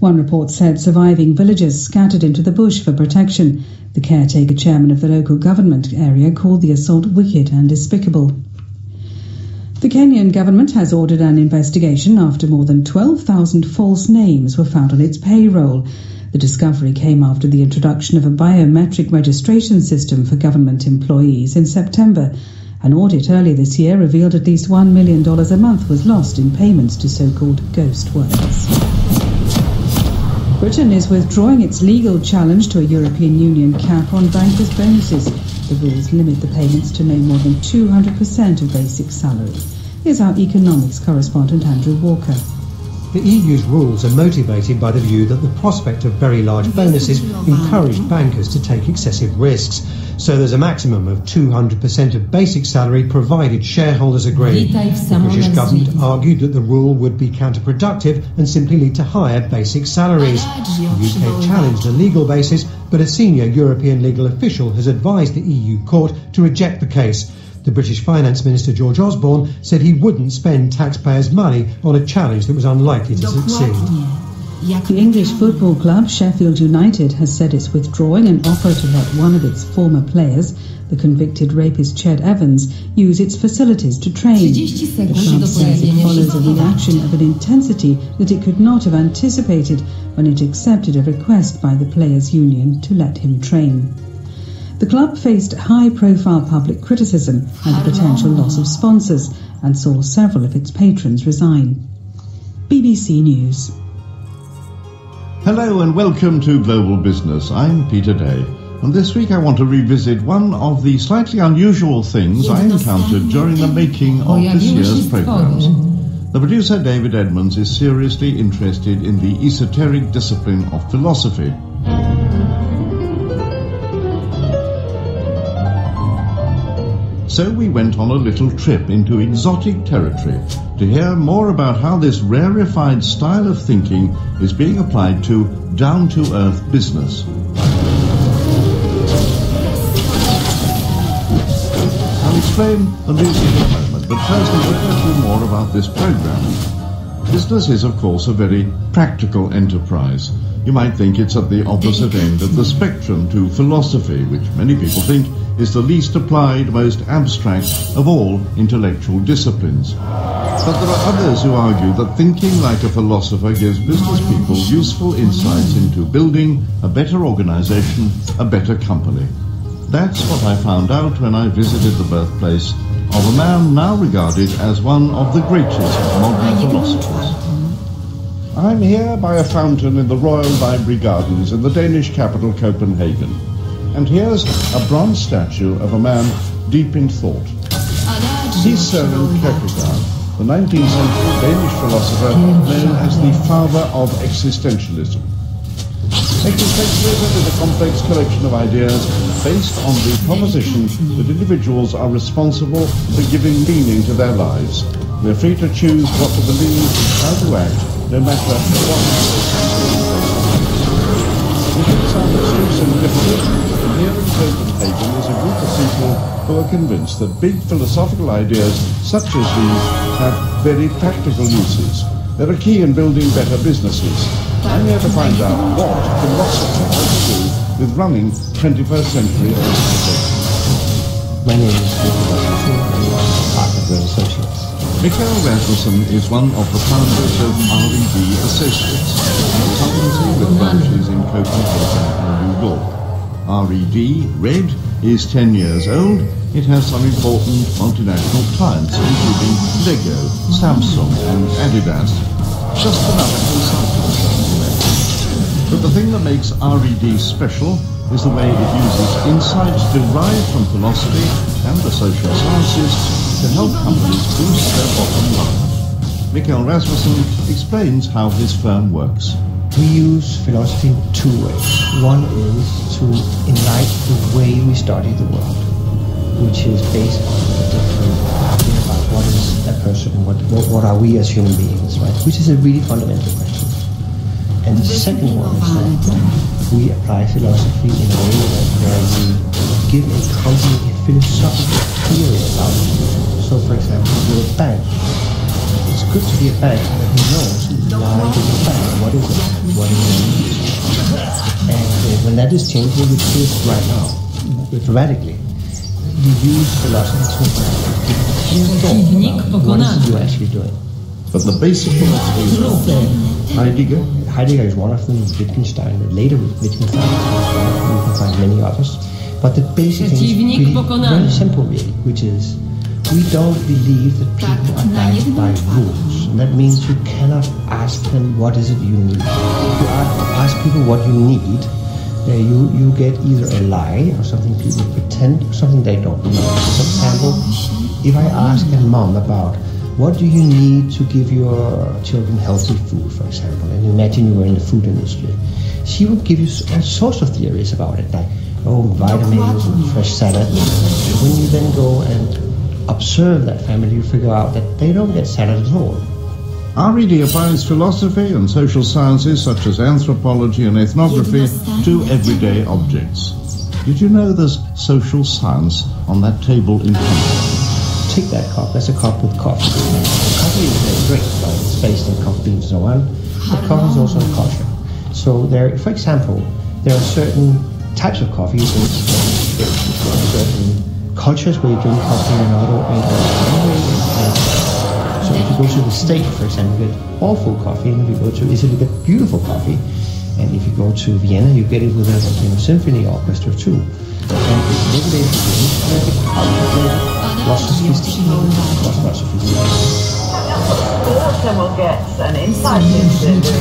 One report said surviving villagers scattered into the bush for protection. The caretaker chairman of the local government area called the assault wicked and despicable. The Kenyan government has ordered an investigation after more than 12,000 false names were found on its payroll. The discovery came after the introduction of a biometric registration system for government employees in September. An audit earlier this year revealed at least $1 million a month was lost in payments to so-called ghost workers. Britain is withdrawing its legal challenge to a European Union cap on bankers' bonuses. The rules limit the payments to no more than 200% of basic salary. Here's our economics correspondent Andrew Walker. The EU's rules are motivated by the view that the prospect of very large bonuses encouraged bankers to take excessive risks. So there's a maximum of 200% of basic salary provided shareholders agree. The British government argued that the rule would be counterproductive and simply lead to higher basic salaries. The UK challenged the legal basis, but a senior European legal official has advised the EU court to reject the case. The British Finance Minister George Osborne said he wouldn't spend taxpayers' money on a challenge that was unlikely to succeed. The English football club Sheffield United has said it's withdrawing an offer to let one of its former players, the convicted rapist Ched Evans, use its facilities to train. The club says it follows a reaction of an intensity that it could not have anticipated when it accepted a request by the players' union to let him train. The club faced high-profile public criticism and a potential loss of sponsors and saw several of its patrons resign. BBC News. Hello and welcome to Global Business. I'm Peter Day, and this week I want to revisit one of the slightly unusual things I encountered during the making of this year's programmes. The producer David Edmonds is seriously interested in the esoteric discipline of philosophy. So we went on a little trip into exotic territory to hear more about how this rarefied style of thinking is being applied to down-to-earth business. I'll explain the music in a moment, but first I'll tell you more about this program. Business is, of course, a very practical enterprise. You might think it's at the opposite end of the spectrum to philosophy, which many people think is the least applied, most abstract of all intellectual disciplines. But there are others who argue that thinking like a philosopher gives business people useful insights into building a better organization, a better company. That's what I found out when I visited the birthplace of a man now regarded as one of the greatest modern philosophers. I'm here by a fountain in the Royal Library Gardens in the Danish capital Copenhagen. And here's a bronze statue of a man deep in thought. He's Søren Kierkegaard, the 19th century Danish philosopher known as the father of existentialism. Existentialism is a complex collection of ideas based on the proposition that individuals are responsible for giving meaning to their lives. They're free to choose what to believe, how to act, no matter what. It can sound abstruse and difficult. Here in Copenhagen is a group of people who are convinced that big philosophical ideas such as these have very practical uses. They're a key in building better businesses. I'm here to find out what philosophy has to do with running 21st century organizations. My name is Mikael Rasmussen, and I'm partner with Associates. Mikael Rasmussen is one of the founders of R&D Associates, a consultancy with branches in Copenhagen and New York. RED, Red, is 10 years old. It has some important multinational clients, including Lego, Samsung, and Adidas. Just another consulting firm. But the thing that makes RED special is the way it uses insights derived from philosophy and the social sciences to help companies boost their bottom line. Mikael Rasmussen explains how his firm works. We use philosophy in two ways. One is to enlighten the way we study the world, which is based on a different idea about what is a person and what are we as human beings, right? Which is a really fundamental question. And the second one is that we apply philosophy in a way where we give a company a philosophical theory about it. So, for example, we're a bank. It's good to be a bank that knows why is a bank, what is it, what is that is changing with kids right now, dramatically. We use philosophy to what is you actually doing. But the basic philosophy is Heidegger. Heidegger is one of them, Wittgenstein, later with Wittgenstein, you can find many others. But the basic thing is really very simple, really, which is we don't believe that people are guided by rules. And that means you cannot ask them what is it you need. If you ask people what you need, you get either a lie or something people pretend or something they don't know. For example, if I ask a mom about what do you need to give your children healthy food, for example, and imagine you were in the food industry, she would give you all sorts of theories about it, like, oh, vitamins and fresh salad. When you then go and observe that family, you figure out that they don't get salad at all. RED applies philosophy and social sciences such as anthropology and ethnography to everyday objects. Did you know there's social science on that table in front of you? Take that cup, that's a cup with coffee. Coffee is a drink, so it's based on coffee beans and so on. But coffee is also kosher. So there, for example, there are certain types of coffee, certain cultures where you drink coffee in another way. So if you go to the States, for example, you get awful coffee, and if you go to Italy, you get beautiful coffee, and if you go to Vienna, you get it with a symphony orchestra too. And it's regulated to lots of sophisticated. Water will get an insight into doing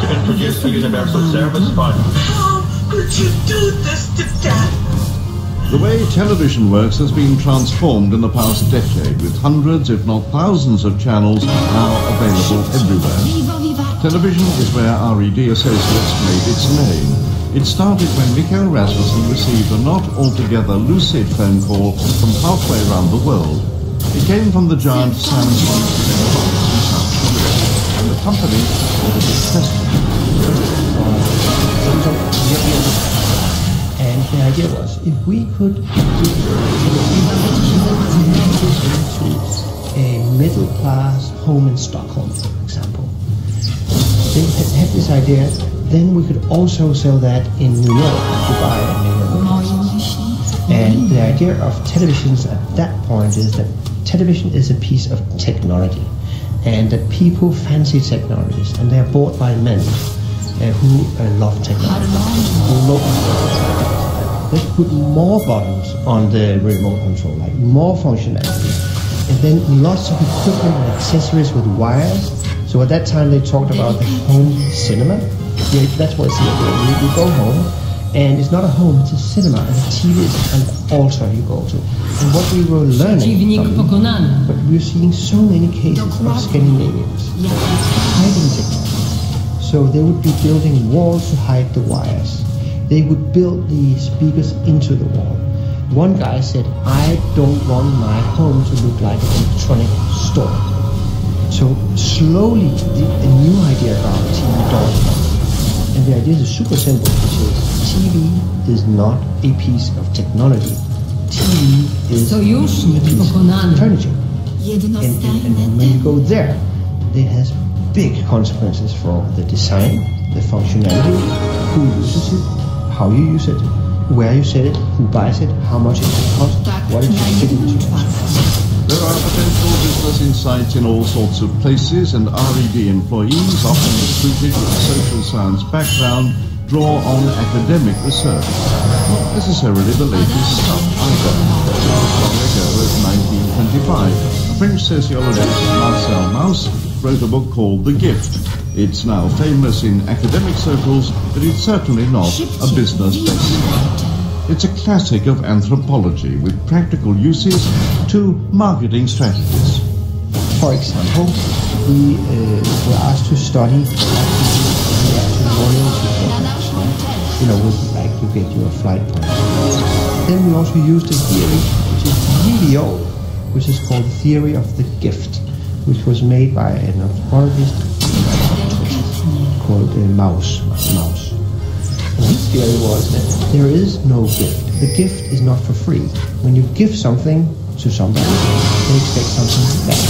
to introduce the universal service fund. How could you do this to Dad? The way television works has been transformed in the past decade, with hundreds, if not thousands, of channels now available everywhere. Television is where RED Associates made its name. It started when Mikael Rasmussen received a not altogether lucid phone call from halfway around the world. It came from the giant Samsung and the company ordered it tested. And the idea was, if we could into a middle-class home in Stockholm, for example, they had this idea, then we could also sell that in New York, Dubai, and many other places. And the idea of televisions at that point is that television is a piece of technology, and that people fancy technologies, and they are bought by men who love technology. Let's put more buttons on the remote control, like more functionality, and then lots of equipment and accessories with wires. So at that time they talked about the home cinema. Yeah, that's what it's here. You go home, and it's not a home, it's a cinema, and the TV is an altar you go to. And what we were learning but we're seeing so many cases of Scandinavians hiding technology. So they would be building walls to hide the wires. They would build the speakers into the wall. One guy said, I don't want my home to look like an electronic store. So slowly, a new idea about TV dawned. And the idea is super simple, which is TV is not a piece of technology. TV is a piece of furniture. And when you go there, it has big consequences for the design, the functionality, who uses it, how you use it, where you set it, who buys it, how much it costs, what it should fit into. There are potential business insights in all sorts of places, and RED employees, often recruited with a social science background, draw on academic research. Not necessarily the latest stuff either. As long ago as 1925, a French sociologist, Marcel Mauss, wrote a book called The Gift. It's now famous in academic circles, but it's certainly not a business bestseller. It's a classic of anthropology, with practical uses to marketing strategies. For example, we were asked to study loyalty programs. You know, with, like you get your flight points. Then we also used a theory which is really old, which is called the theory of the gift, which was made by an anthropologist called Mauss. And his theory was that there is no gift. The gift is not for free. When you give something to somebody, they expect something back.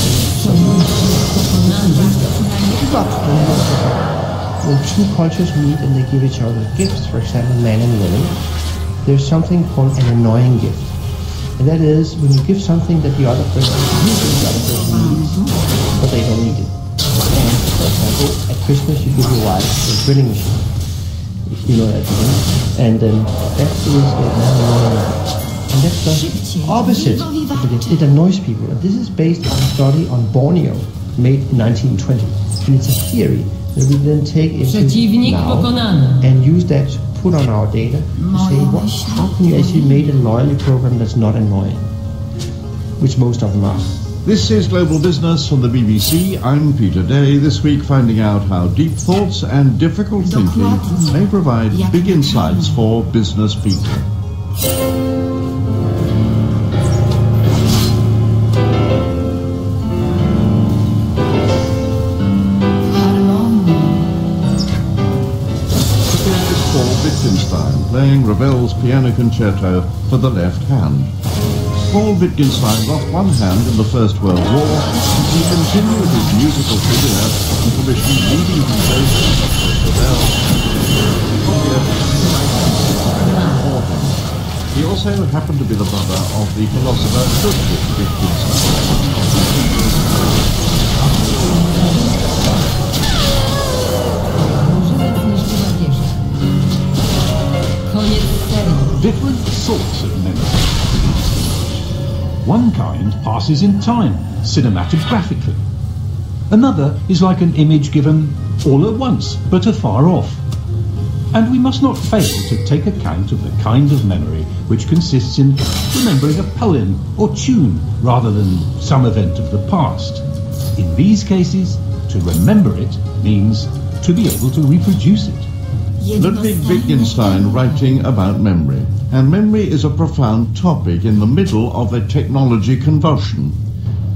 When two cultures meet and they give each other gifts, for example, man and woman, there's something called an annoying gift. And that is when you give something that the other person needs, but they don't need it. And for example, at Christmas you give your wife a drilling machine. You know that, and then that is an annoying gift. And that's the opposite. It annoys people. And this is based on a study on Borneo, made in 1920. And it's a theory that we then take into now and use that to put on our data to say, how can you actually make a loyalty program that's not annoying? Which most of them are. This is Global Business from the BBC. I'm Peter Day, this week finding out how deep thoughts and difficult thinking may provide big insights for business people. Playing Ravel's piano concerto for the left hand. Paul Wittgenstein lost one hand in the First World War, and he continued his musical career and commissioned leading composers such as Ravel. He also happened to be the brother of the philosopher Ludwig Wittgenstein. Different sorts of memory. One kind passes in time, cinematographically. Another is like an image given all at once, but afar off. And we must not fail to take account of the kind of memory which consists in remembering a poem or tune rather than some event of the past. In these cases, to remember it means to be able to reproduce it. Ludwig Wittgenstein writing about memory. And memory is a profound topic in the middle of a technology convulsion.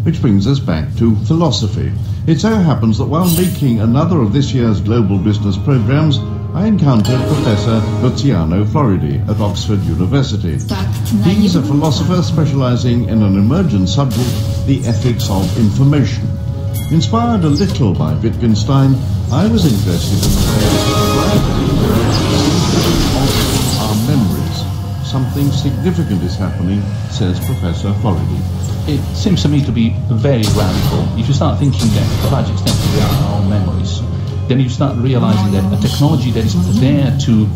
Which brings us back to philosophy. It so happens that while making another of this year's Global Business programs, I encountered Professor Luciano Floridi at Oxford University. He's a philosopher specializing in an emergent subject, the ethics of information. Inspired a little by Wittgenstein, I was interested in the way of our memories. Something significant is happening, says Professor Floridi. It seems to me to be very radical. If you start thinking that to a large extent we are our own memories, then you start realizing that a technology that is there to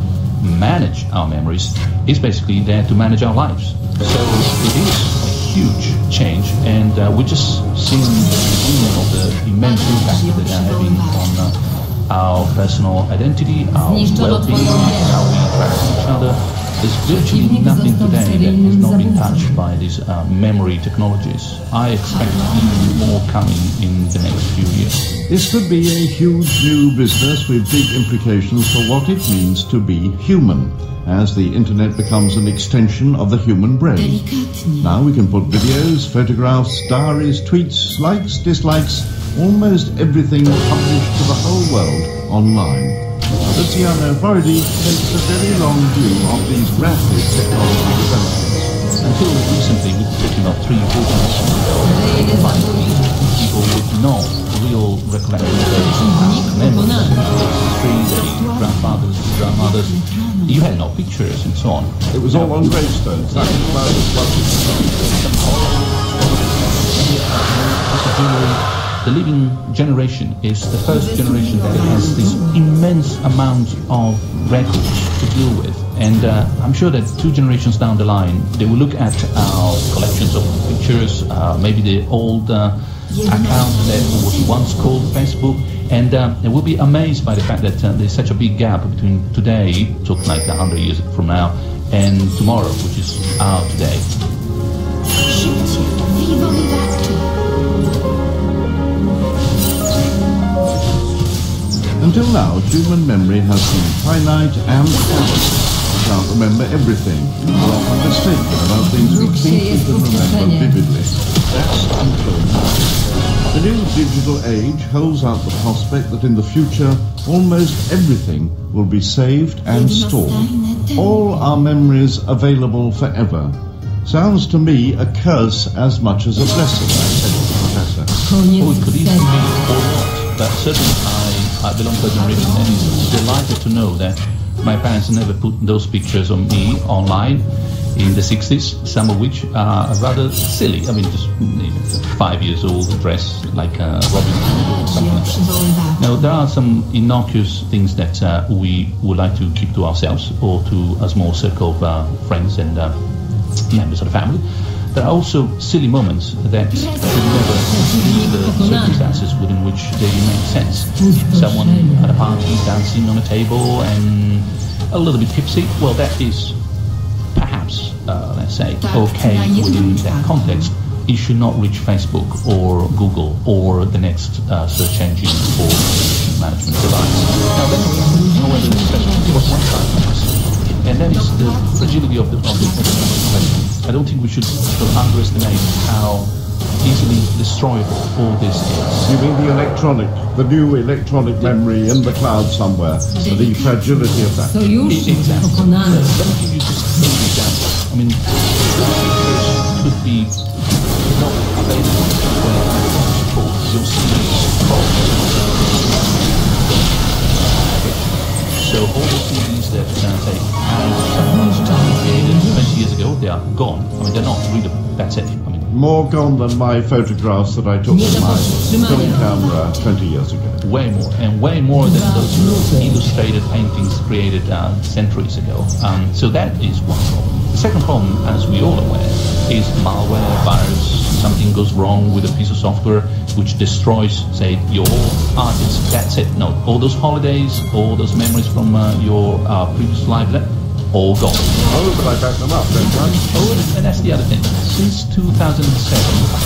manage our memories is basically there to manage our lives. So it is a huge change, and we're just seeing the beginning of the immense impact that they are having on our personal identity, our well-being, how we interact with each other. There's virtually nothing today that has not been touched by these memory technologies. I expect even more coming in the next few years. This could be a huge new business with big implications for what it means to be human, as the internet becomes an extension of the human brain. Now we can put videos, photographs, diaries, tweets, likes, dislikes, almost everything published to the whole world online. Luciano Floridi takes a very long view of these rapid technology developments. Until recently, we were talking about 3 billion people with no real recollection of those memories. Their grandfathers, grandmothers. You had no pictures and so on. It was all on gravestones. That was about the living generation is the first generation that has this immense amount of records to deal with. And I'm sure that 2 generations down the line, they will look at our collections of pictures, maybe the old account that was once called Facebook, and they will be amazed by the fact that there's such a big gap between today, talking like 100 years from now, and tomorrow, which is our today. Until now, human memory has been finite and callous. We can't remember everything. We're often mistaken about things we think we can remember vividly. That's until now. The new digital age holds out the prospect that in the future, almost everything will be saved and stored. All our memories available forever. Sounds to me a curse as much as a blessing, I said to the professor. Oh, it could easily be but certainly I belong to a generation that is delighted to know that my parents never put those pictures of me online in the 60s, some of which are rather silly. I mean, just 5 years old, dressed like Robin Hood or something like that. Now, there are some innocuous things that we would like to keep to ourselves or to a small circle of friends and members of the family. There are also silly moments that should never leave the circumstances within which they make sense. Someone at a party dancing on a table and a little bit tipsy, well, that is perhaps, let's say, okay within that context. It should not reach Facebook or Google or the next search engine for management device. Now, then, however, there's one side of this, and that is the fragility of the question. I don't think we should underestimate how easily destroyable all this is. You mean the new electronic memory in the cloud somewhere, the fragility of that? Exactly. Let me give you just an example. I mean, could be not available where you'll see so all the CDs that say created 20 years ago, they are gone. I mean, they're not really, that's it. I mean, more gone than my photographs that I took with my film camera 20 years ago. Way more, and way more than those illustrated paintings created centuries ago. So that is one problem. The second problem, as we all aware, is malware, virus. Something goes wrong with a piece of software which destroys, say, your whole artist. That's it. No, all those holidays, all those memories from your previous life, all gone. Oh, but I back them up, don't I? Oh, and that's the other thing. Since 2007,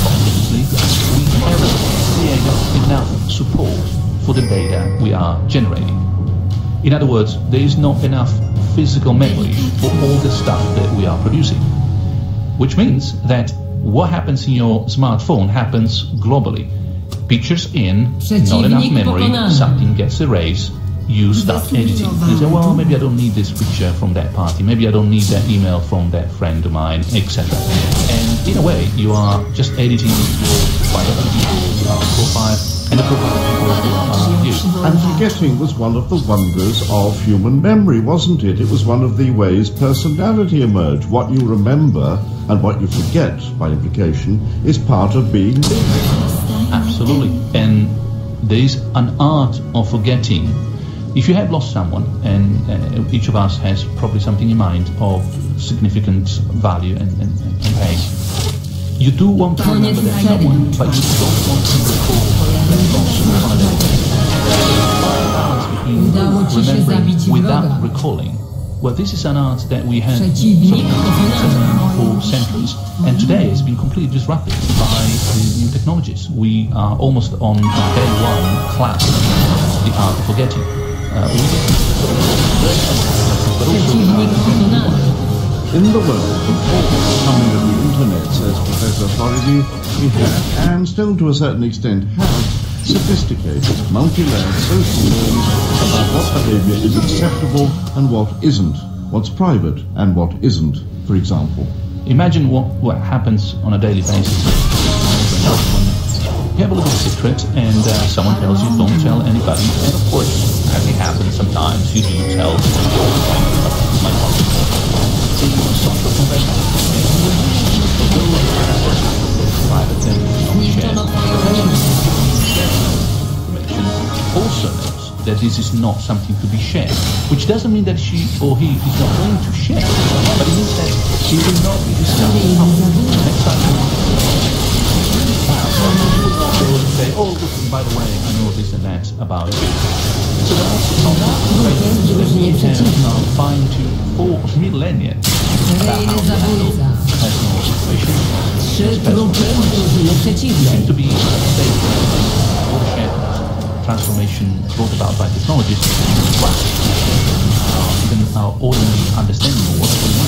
obviously, we haven't created enough support for the data we are generating. In other words, there is not enough physical memory for all the stuff that we are producing. Which means that what happens in your smartphone happens globally. Pictures in, not enough memory, something gets erased, you start editing. And you say, well, maybe I don't need this picture from that party, maybe I don't need that email from that friend of mine, etc. And in a way, you are just editing your biography, your profile, and the profile of people who are you. And forgetting was one of the wonders of human memory, wasn't it? It was one of the ways personality emerged. What you remember and what you forget, by implication, is part of being living. Absolutely. And there is an art of forgetting. If you have lost someone, and each of us has probably something in mind of significant value and pain, you do want to remember that someone, but you don't want to recall that loss on a day. Remembering without recalling. Well, this is an art that we have for centuries, and today it's been completely disrupted by the new technologies. We are almost on day one class, the art of forgetting. In the world before the coming of the internet, says Professor Forridy, we had, and still to a certain extent have, sophisticated, multi-layered social norms about what behavior is acceptable and what isn't, what's private and what isn't, for example. Imagine what happens on a daily basis. You have a little secret and someone tells you don't tell anybody, and of course, as it happens sometimes, you do tell my social convention. Private thing, also knows that this is not something to be shared, which doesn't mean that she or he is not going to share, but it means that she will not be discussed next time. They will say, oh, look, by the way, I know this and that about you. So that's something that we have now fine-tuned for millennia about how to handle personal situations, seem to be safe watershed transformation brought about by technologies, but even our ordinary understanding of what's going on.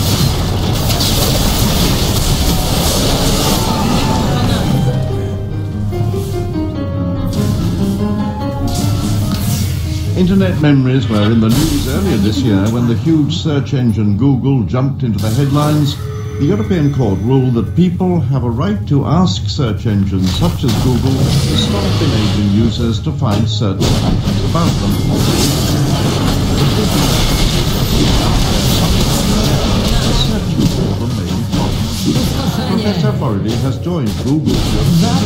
Internet memories were in the news earlier this year when the huge search engine Google jumped into the headlines the European Court ruled that people have a right to ask search engines such as Google to stop enabling users to find certain content about them. Professor Faraday has joined Google's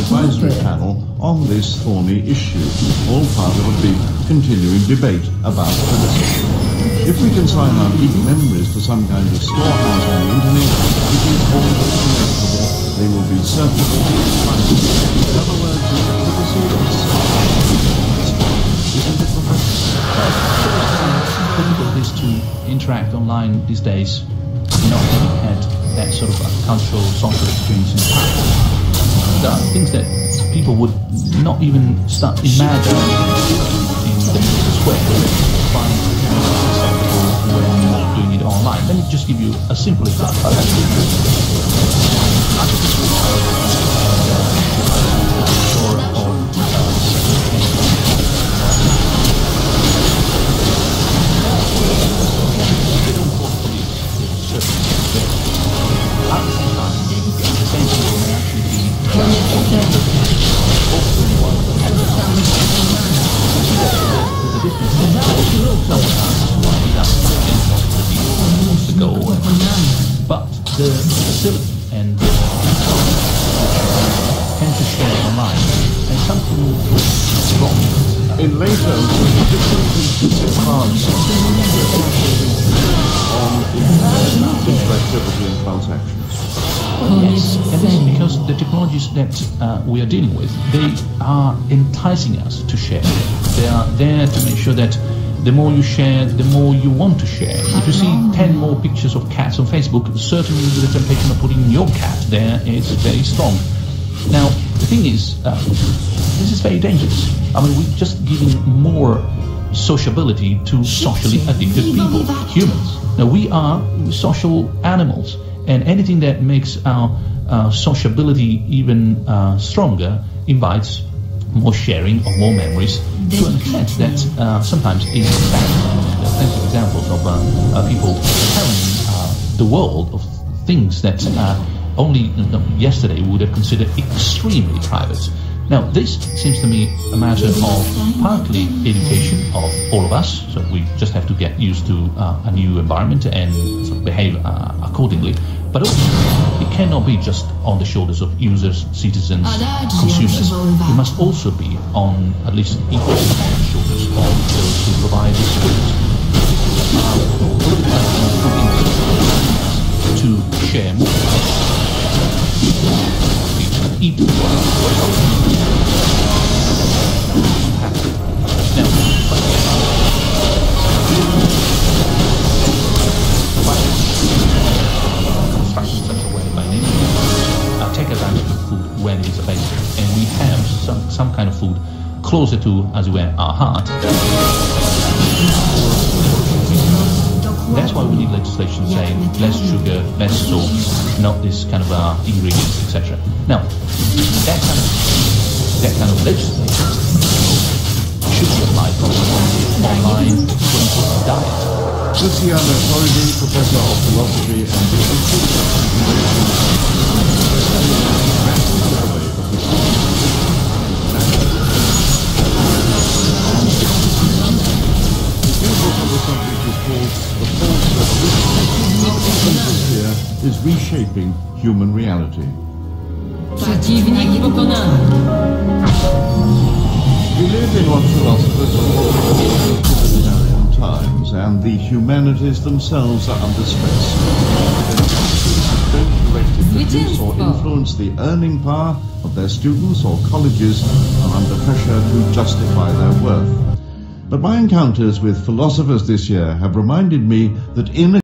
advisory panel on this thorny issue, all part of a big continuing debate about privacy. If we consign our deep memories to some kind of storehouse on the internet, it is almost inevitable they will be searchable. In other words, privacy isn't it, Professor? Difficult is to interact online these days. Not having had that sort of cultural, social experience in the past. There are things that people would not even start imagining in the square, find acceptable when doing it online. Let me just give you a simple example. But the facility and tend to share online and something wrong. In later, different parts on interactivity and transactions. Yes, and this is because the technologies that we are dealing with, they are enticing us to share. They are there to make sure that the more you share, the more you want to share. If you see 10 more pictures of cats on Facebook, certainly the temptation of putting your cat there is very strong. Now, the thing is, this is very dangerous. I mean, we're just giving more sociability to socially addicted people, humans. Now, we are social animals, and anything that makes our sociability even stronger invites more sharing of more memories to an extent that sometimes is bad. There are plenty of examples of people telling the world of things that only yesterday we would have considered extremely private. Now, this seems to me a matter of partly education of all of us, so we just have to get used to a new environment and sort of behave accordingly. But also, it cannot be just on the shoulders of users, citizens, consumers. It must also be on at least equal shoulders of those who provide the service. To share more. Eat take advantage of food when it is available, and we have some kind of food closer to, as it were, our heart. That's why we need legislation saying less sugar, less salt, not this kind of ingredients, etc. Now, that kind of legislation should be applied from online diet. Luciano Floridi, Professor of Philosophy and is reshaping human reality. Przeciwnik pokonany. We live in what philosophers call utilitarian times, and the humanities themselves are under stress. Don't directly produce or influence the earning power of their students or colleges are under pressure to justify their worth. But my encounters with philosophers this year have reminded me that in